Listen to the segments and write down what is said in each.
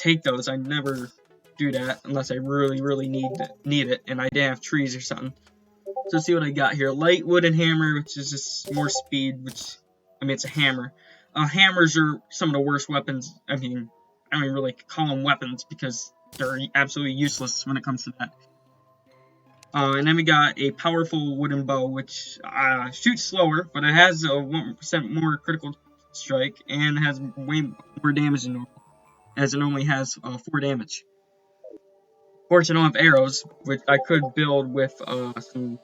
take those. I never do that unless I really need it, and I didn't have trees or something. So let's see what I got here. Light wooden hammer, which is just more speed, which, I mean, it's a hammer. Hammers are some of the worst weapons. I mean, I don't even really call them weapons because they're absolutely useless when it comes to that. And then we got a powerful wooden bow, which shoots slower, but it has a 1% more critical strike, and it has way more damage than normal, as it only has 4 damage. Of course, I don't have arrows, which I could build with some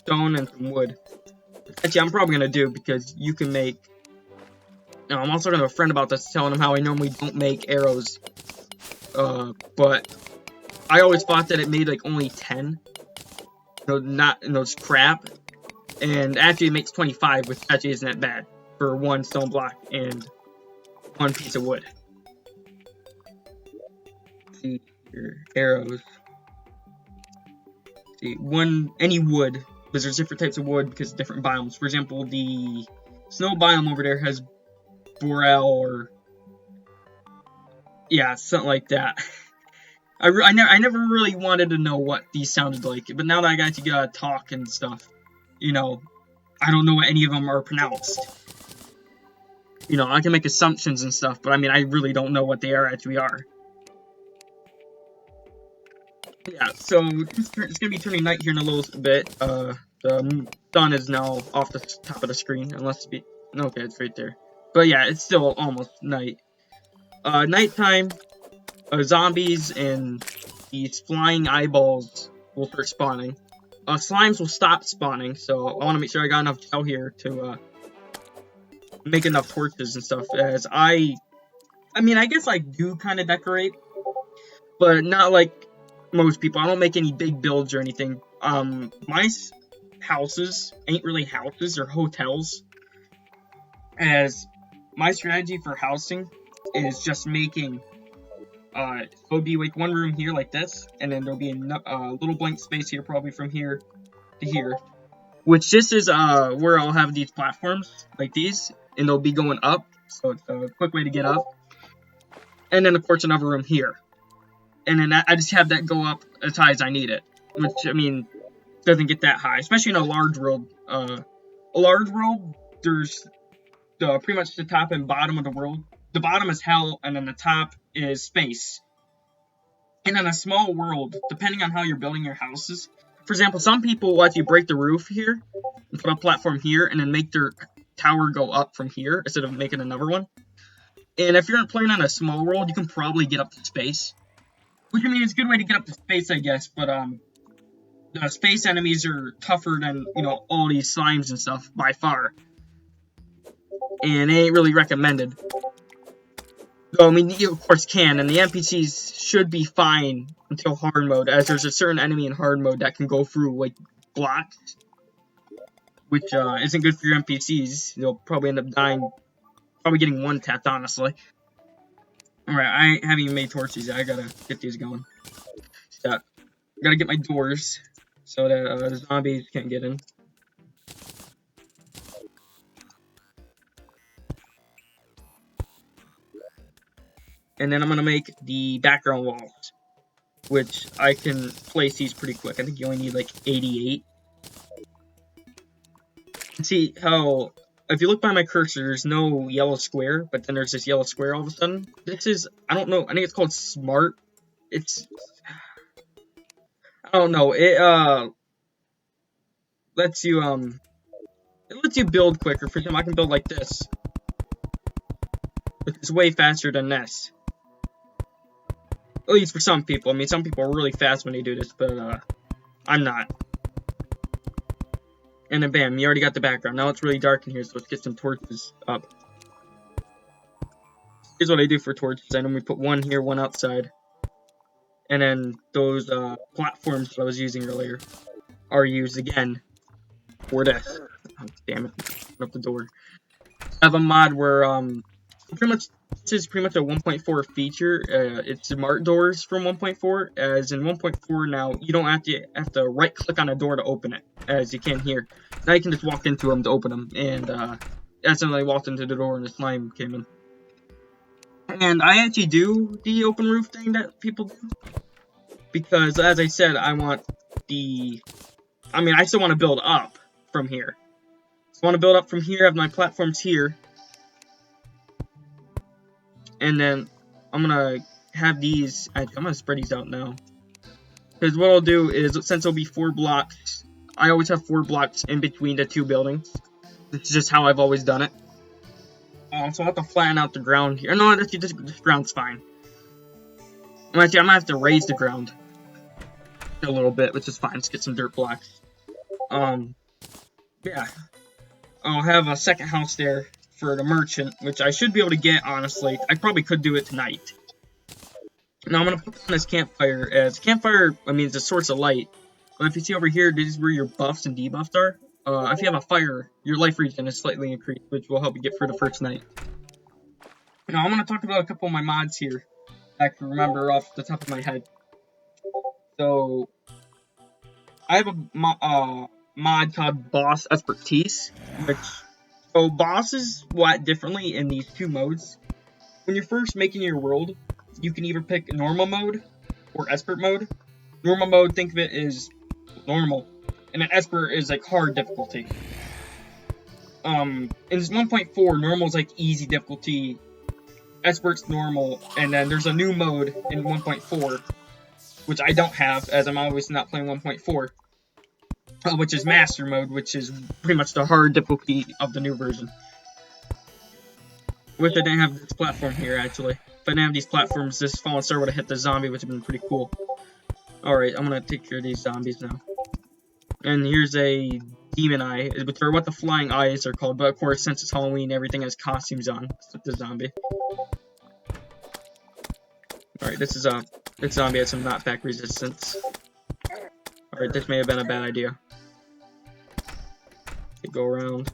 stone and some wood. Actually, I'm probably going to do, because you can make... Now, I'm also going to have a friend about this, telling him how I normally don't make arrows, but I always thought that it made, like, only 10. Not in those crap. And actually, it makes 25, which actually isn't that bad for 1 stone block and 1 piece of wood. Let's see here, arrows. Let's see, any wood, because there's different types of wood because of different biomes. For example, the snow biome over there has Borel or... yeah, something like that. I never really wanted to know what these sounded like, but now that I got to talk and stuff, you know, I don't know what any of them are pronounced. You know, I can make assumptions and stuff, but I mean, I really don't know what they actually are. Yeah, so it's going to be turning night here in a little bit. The sun is now off the top of the screen, unless it be... okay, it's right there. But yeah, it's still almost night. Nighttime... zombies and these flying eyeballs will start spawning. Slimes will stop spawning, so I want to make sure I got enough gel here to make enough torches and stuff. As I mean, I guess I do kind of decorate, but not like most people. I don't make any big builds or anything. My houses ain't really houses, they're hotels. As my strategy for housing is just making... so it'll be like 1 room here like this, and then there'll be a little blank space here, probably from here to here. Which this is where I'll have these platforms, like these, and they'll be going up, so it's a quick way to get up. And then, of course, another room here. And then I just have that go up as high as I need it. Which, I mean, doesn't get that high, especially in a large world. A large world, there's pretty much the top and bottom of the world. The bottom is hell, and then the top is space. And in a small world, depending on how you're building your houses, for example, some people will actually break the roof here, and put a platform here, and then make their tower go up from here, instead of making another one. And if you're playing on a small world, you can probably get up to space. Which, I mean, it's a good way to get up to space, I guess, but, the space enemies are tougher than, you know, all these slimes and stuff, by far. And they ain't really recommended. So, I mean, you of course can, and the NPCs should be fine until hard mode, as there's a certain enemy in hard mode that can go through, like, blocks, which, isn't good for your NPCs. They'll probably end up dying, probably getting one-tapped, honestly. Alright, I haven't even made torches yet. I gotta get these going. So, gotta get my doors, so that, the zombies can't get in. And then I'm going to make the background walls, which I can place these pretty quick. I think you only need like 88. See how, if you look by my cursor, there's no yellow square, but then there's this yellow square all of a sudden. This is, I don't know, I think it's called smart. It's, I don't know, it lets you build quicker. For example, I can build like this. It's way faster than this. At least for some people. I mean, some people are really fast when they do this, but, I'm not. And then bam, you already got the background. Now it's really dark in here, so let's get some torches up. Here's what I do for torches. I normally put 1 here, 1 outside. And then those, platforms that I was using earlier are used again for this. Oh, damn it. Open up the door. I have a mod where, pretty much, this is pretty much a 1.4 feature. It's smart doors from 1.4, as in 1.4 now, you don't have to right-click on a door to open it, as you can here. Now you can just walk into them to open them, and, accidentally walked into the door and the slime came in. And I actually do the open roof thing that people do. Because, as I said, I still want to build up from here. So I want to build up from here, have my platforms here. And then I'm going to have these, I'm going to spread these out now. Because what I'll do is, since it'll be 4 blocks, I always have 4 blocks in between the 2 buildings. This is just how I've always done it. So I'll have to flatten out the ground here. No, actually, this ground's fine. Actually, I'm going to have to raise the ground a little bit, which is fine. Let's get some dirt blocks. Yeah. I'll have a second house there for the merchant, which I should be able to get, honestly. I probably could do it tonight. Now, I'm going to put on this campfire, as campfire, it's a source of light. But if you see over here, this is where your buffs and debuffs are. If you have a fire, your life regen is slightly increased, which will help you get through the first night. Now, I'm going to talk about a couple of my mods here. I can remember off the top of my head. So, I have a mod called Boss Expertise, so bosses will act differently in these 2 modes. When you're first making your world, you can either pick normal mode or expert mode. Normal mode, think of it as normal, and then expert is like hard difficulty. In 1.4, normal is like easy difficulty, expert's normal, and then there's a new mode in 1.4, which I don't have, as I'm always not playing 1.4, which is master mode, which is pretty much the hard difficulty of the new version. Wish I didn't have this platform here, actually. If I didn't have these platforms, this fallen star would have hit the zombie, which would have been pretty cool. Alright, I'm gonna take care of these zombies now. And here's a demon eye, which are what the flying eyes are called, but of course, since it's Halloween, everything has costumes on, except the zombie. Alright, this zombie has some knockback resistance. Alright, this may have been a bad idea. Okay, go around.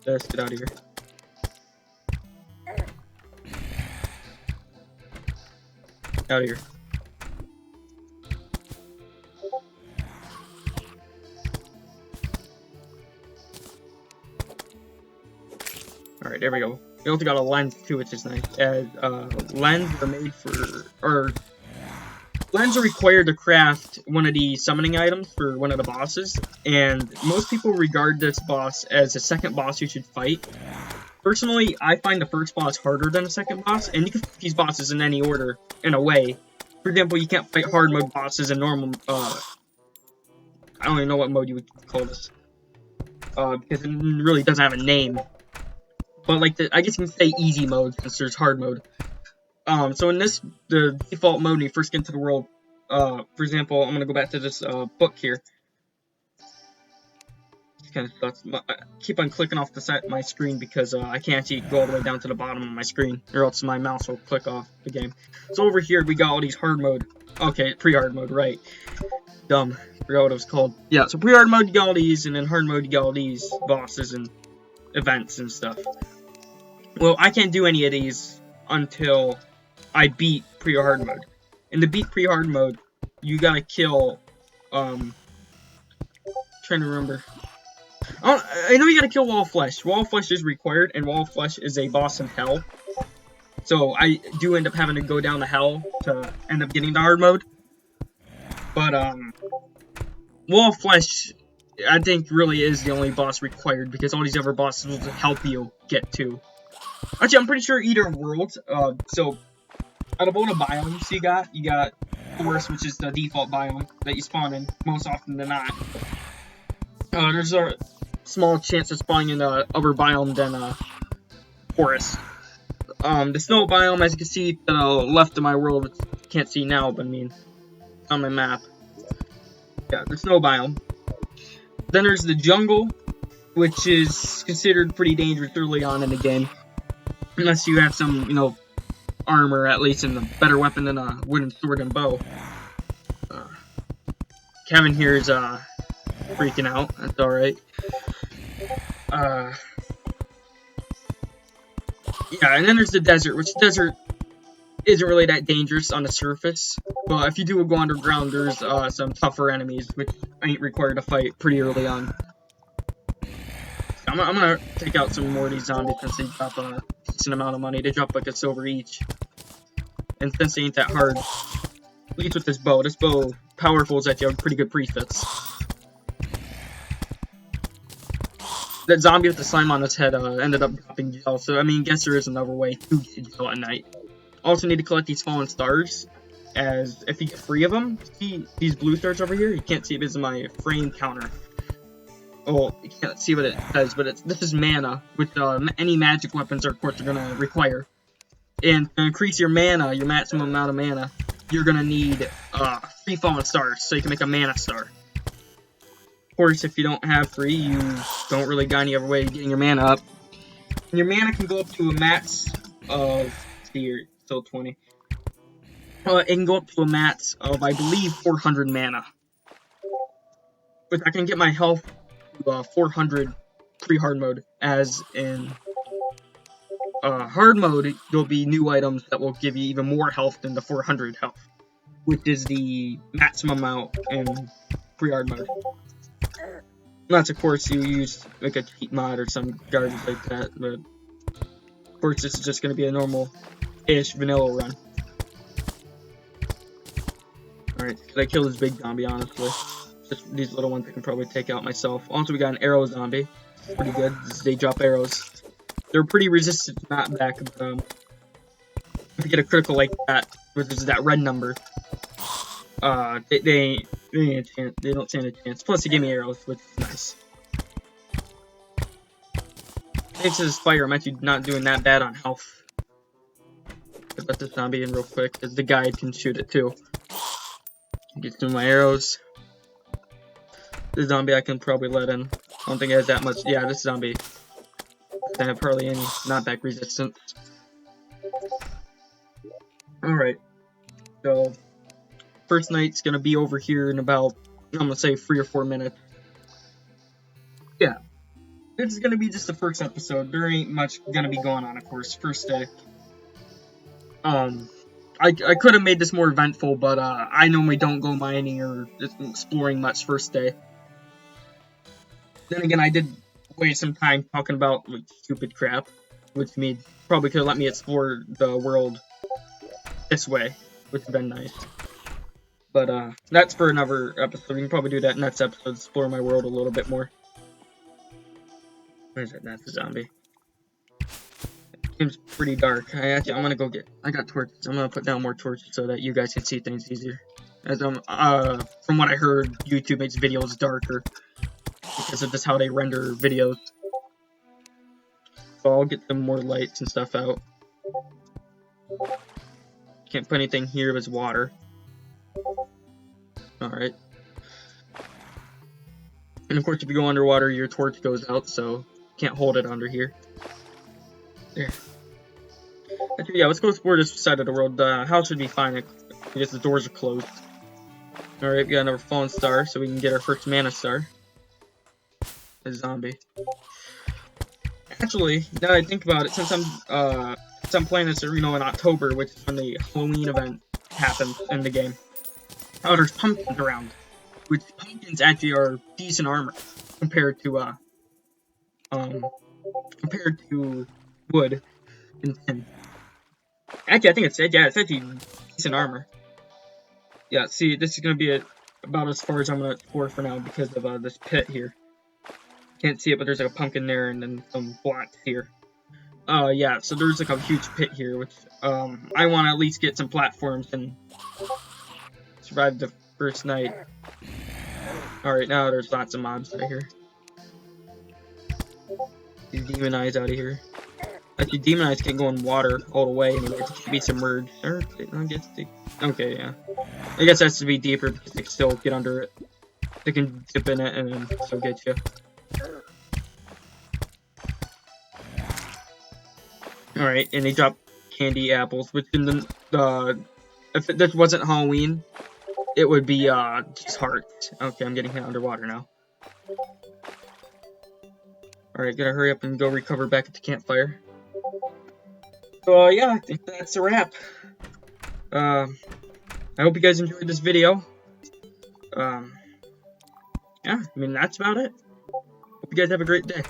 Let's get out of here. Out of here. Alright, there we go. We also got a lens too, which is nice. As lens are made for, or lens are required to craft one of the summoning items for one of the bosses, and most people regard this boss as the second boss you should fight. Personally, I find the first boss harder than the second boss, and you can fight these bosses in any order, in a way. For example, you can't fight hard mode bosses in normal, I don't even know what mode you would call this, because it really doesn't have a name. But like, I guess you can say easy mode, since there's hard mode. So in this, the default mode when you first get into the world, for example, I'm gonna go back to this, book here. Kind of sucks. I keep on clicking off the side of my screen because I can't actually go all the way down to the bottom of my screen, or else my mouse will click off the game. So over here we got all these hard mode. Okay, pre-hard mode, right? Dumb. Forgot what it was called. Yeah, so pre-hard mode you got all these, and then hard mode you got all these bosses and events and stuff. Well, I can't do any of these until I beat pre-hard mode. And to beat pre-hard mode, you gotta kill. Trying to remember. I know you gotta kill Wall of Flesh. Wall of Flesh is required, and Wall of Flesh is a boss in Hell. So I do end up having to go down to Hell to end up getting the hard mode. But, Wall of Flesh, I think, really is the only boss required, because all these other bosses will help you get to. Actually, I'm pretty sure Eater of Worlds, so, out of all the biomes you got Forest, which is the default biome that you spawn in, most often than not. There's a small chance of spawning in a other biome than forest. The snow biome, as you can see to the left of my world, which you can't see now, but on my map. Yeah, the snow biome. Then there's the jungle, which is considered pretty dangerous early on in the game. Unless you have some, armor, at least, and a better weapon than a wooden sword and bow. Kevin here is, freaking out. That's alright. Yeah, and then there's the desert, which the desert isn't really that dangerous on the surface. But if you do go underground, there's some tougher enemies, which ain't required to fight pretty early on. I'm gonna take out some more of these zombies since they drop decent amount of money. They drop like a silver each. And since they ain't that hard, at least with this bow powerful is that you have pretty good pre-fits. That zombie with the slime on his head ended up dropping gel, so I mean, guess there is another way to get gel at night. Also need to collect these fallen stars, as if you get 3 of them, see these blue stars over here? You can't see it because of my frame counter. Oh, you can't see what it says, but this is mana, which any magic weapons of course are gonna require. And to increase your mana, your maximum amount of mana, you're gonna need 3 fallen stars, so you can make a mana star. Of course, if you don't have 3, you don't really got any other way of getting your mana up. And your mana can go up to a max of, let's see here, still 20. It can go up to a max of, I believe, 400 mana. But I can get my health to 400 pre-hard mode, as in hard mode, there'll be new items that will give you even more health than the 400 health, which is the maximum amount in pre-hard mode. Unless, of course, you use like a cheat mod or some garbage like that, but of course, this is just going to be a normal-ish vanilla run. Alright, I kill this big zombie, honestly. Just these little ones I can probably take out myself. Also, we got an arrow zombie. Pretty good. They drop arrows. They're pretty resistant to knockback. If you get a critical like that, which is that red number, they don't stand a chance. Plus, they give me arrows, which is nice. Thanks to this fire, I'm actually not doing that bad on health. Let's let this zombie in real quick, because the guide can shoot it too. Get through my arrows. This zombie I can probably let in. I don't think it has that much. Yeah, this zombie doesn't have hardly any knockback resistance. Alright. So, first night's gonna be over here in about, I'm gonna say 3 or 4 minutes. Yeah. This is gonna be just the first episode. There ain't much gonna be going on, of course. First day. I could have made this more eventful, but I normally don't go mining or exploring much first day. Then again, I did waste some time talking about like, stupid crap, which probably could have let me explore the world this way, which would have been nice. But that's for another episode. We can probably do that next episode, explore my world a little bit more. Where's that? That's a zombie. Seems pretty dark. I'm gonna go I got torches. I'm gonna put down more torches so that you guys can see things easier. As from what I heard, YouTube makes videos darker because of just how they render videos. So I'll get some more lights and stuff out. Can't put anything here as water. Alright. And of course, if you go underwater, your torch goes out, so can't hold it under here. There. Actually, yeah, let's go explore this side of the world. The house should be fine because the doors are closed. Alright, we got another fallen star, so we can get our first mana star. A zombie. Actually, now that I think about it, since I'm playing this, in October, which is when the Halloween event happens in the game. Oh, there's pumpkins around, which pumpkins actually are decent armor compared to wood and tin. Actually, I think it's actually decent armor. Yeah, see, this is gonna be about as far as I'm gonna explore for now because of this pit here. Can't see it, but there's like a pumpkin there and then some blocks here. Yeah, so there's like a huge pit here, which I want to at least get some platforms and survive the first night. Alright, now there's lots of mobs out here. These demon eyes out of here. Actually, demon eyes can't go in water all the way anyway, it should be submerged. Or, I guess okay, yeah. I guess it has to be deeper because they can still get under it. They can dip in it and then still get you. Alright, and they drop candy apples, which in if this wasn't Halloween, it would be just hearts. Okay, I'm getting hit underwater now. Alright, gotta hurry up and go recover back at the campfire. So yeah, I think that's a wrap. I hope you guys enjoyed this video. Yeah, I mean that's about it. Hope you guys have a great day.